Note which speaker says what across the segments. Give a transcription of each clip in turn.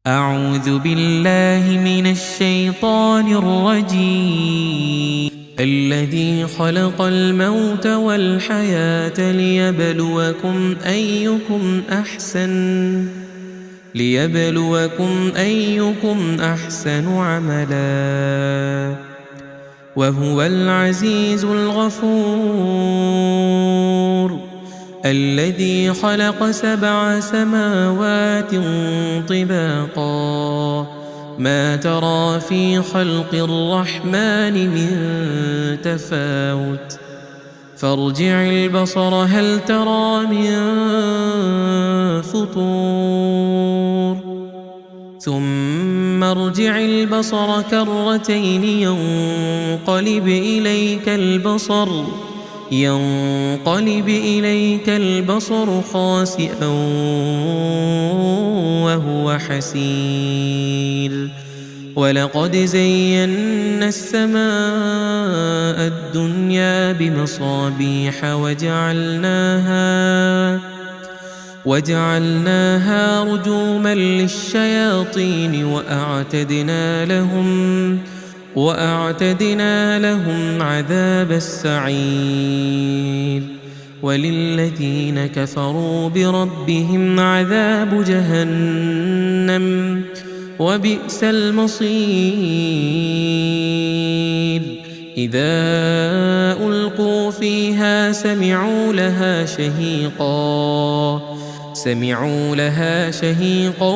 Speaker 1: أعوذ بالله من الشيطان الرجيم. الذي خلق الموت والحياة ليبلوكم أيكم أحسن عملا وهو العزيز الغفور. الذي خلق 7 سماوات طباقا ما ترى في خلق الرحمن من تفاوت فارجع البصر هل ترى من فطور ثم ارجع البصر كرتين ينقلب إليك البصر خاسئا وهو حسير. ولقد زينا السماء الدنيا بمصابيح وجعلناها رجوما للشياطين وأعتدنا لهم عذاب السعير. وللذين كفروا بربهم عذاب جهنم وبئس المصير. إذا ألقوا فيها سمعوا لها شهيقا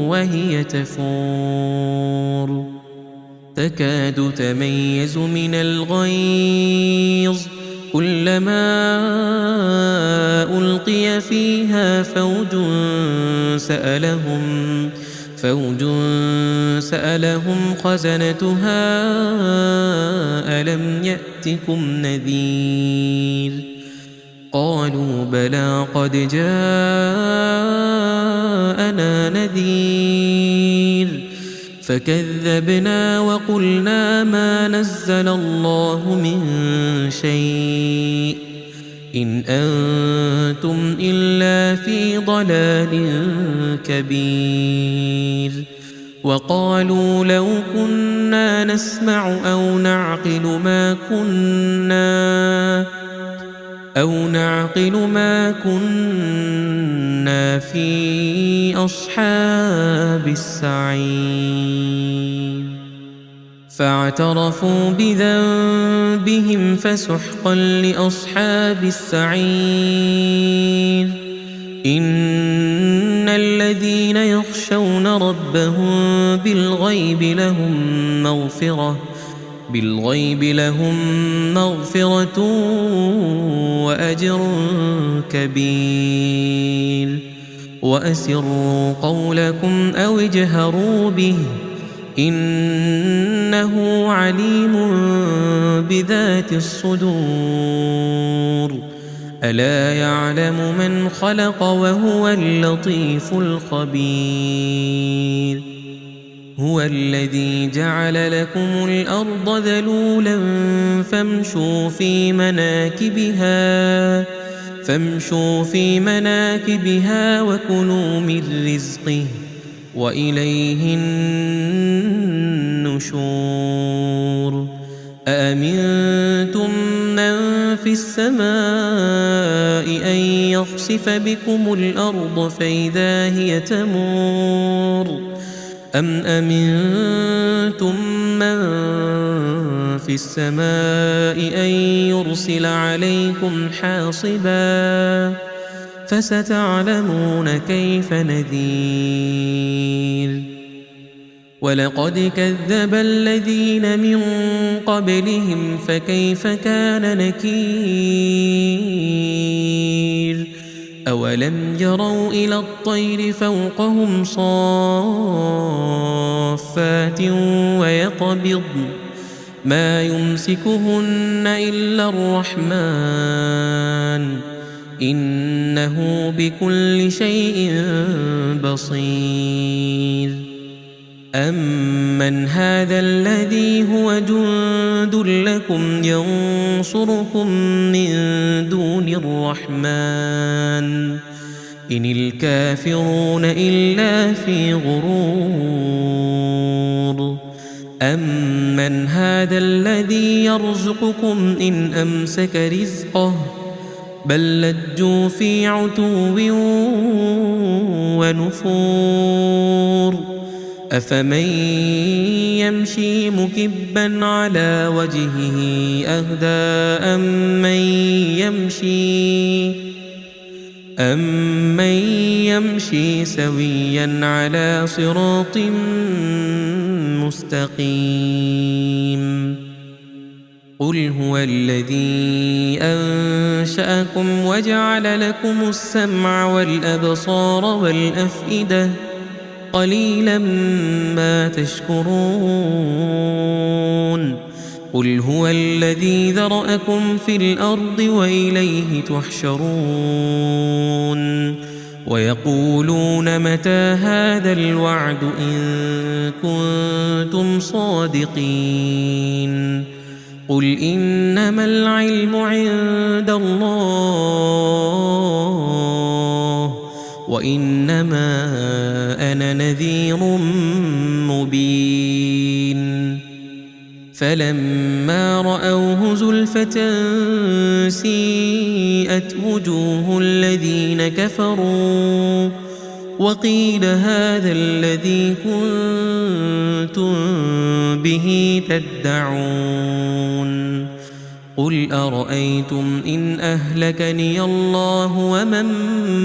Speaker 1: وهي تفور تكاد تميز من الغيظ كلما ألقي فيها فوج سألهم خزنتها ألم يأتكم نذير قالوا بلى قد جاءنا نذير فكذبنا وقلنا ما نزل الله من شيء إن أنتم إلا في ضلال كبير. وقالوا لو كنا نسمع أو نعقل ما كنا في أصحاب السعير. فاعترفوا بذنبهم فسحقا لأصحاب السعير. إن الذين يخشون ربهم بالغيب لهم مغفرة وأجر كبير. وأسروا قولكم أو اجهروا به إنه عليم بذات الصدور. ألا يعلم من خلق وهو اللطيف الخبير. هو الذي جعل لكم الأرض ذلولا فامشوا في مناكبها وكلوا من رزقه وإليه النشور. أأمنتم من في السماء أن يخسف بكم الأرض فإذا هي تمور أم أمنتم من في السماء أن يرسل عليكم حاصبا فستعلمون كيف نذير. ولقد كذب الذين من قبلهم فكيف كان نكير. أولم يروا إلى الطير فوقهم صافات ويقبضن ما يمسكهن إلا الرحمن إنه بكل شيء بصير. أمن هذا الذي هو جند لكم ينصركم من دون الرحمن إن الكافرون إلا في غرور أمن هذا الذي يرزقكم إن أمسك رزقه بل لجوا في عتو ونفور أفمن يمشي مكبا على وجهه أهدى أمن يمشي سويا على صراط مستقيم قل هو الذي أنشأكم وجعل لكم السمع والأبصار والأفئدة قليلا ما تشكرون قل هو الذي ذرأكم في الأرض وإليه تحشرون ويقولون متى هذا الوعد إن كنتم صادقين قل إنما العلم عند الله وإنما أنا نذير مبين فلما رأوه زلفة سيئت وجوه الذين كفروا وقيل هذا الذي كنتم به تدعون قل أرأيتم إن أهلكني الله ومن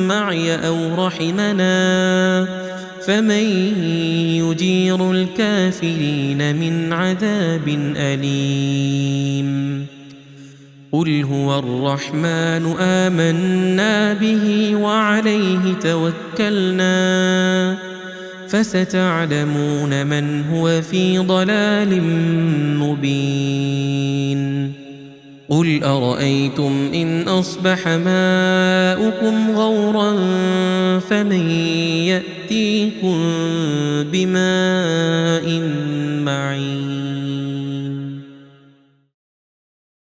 Speaker 1: معي أو رحمنا فمن يجير الكافرين من عذاب أليم قل هو الرحمن آمنا به وعليه توكلنا فستعلمون من هو في ضلال مبين قل أرأيتم إن أصبح ماؤكم غورا فمن يأتيكم بماء معين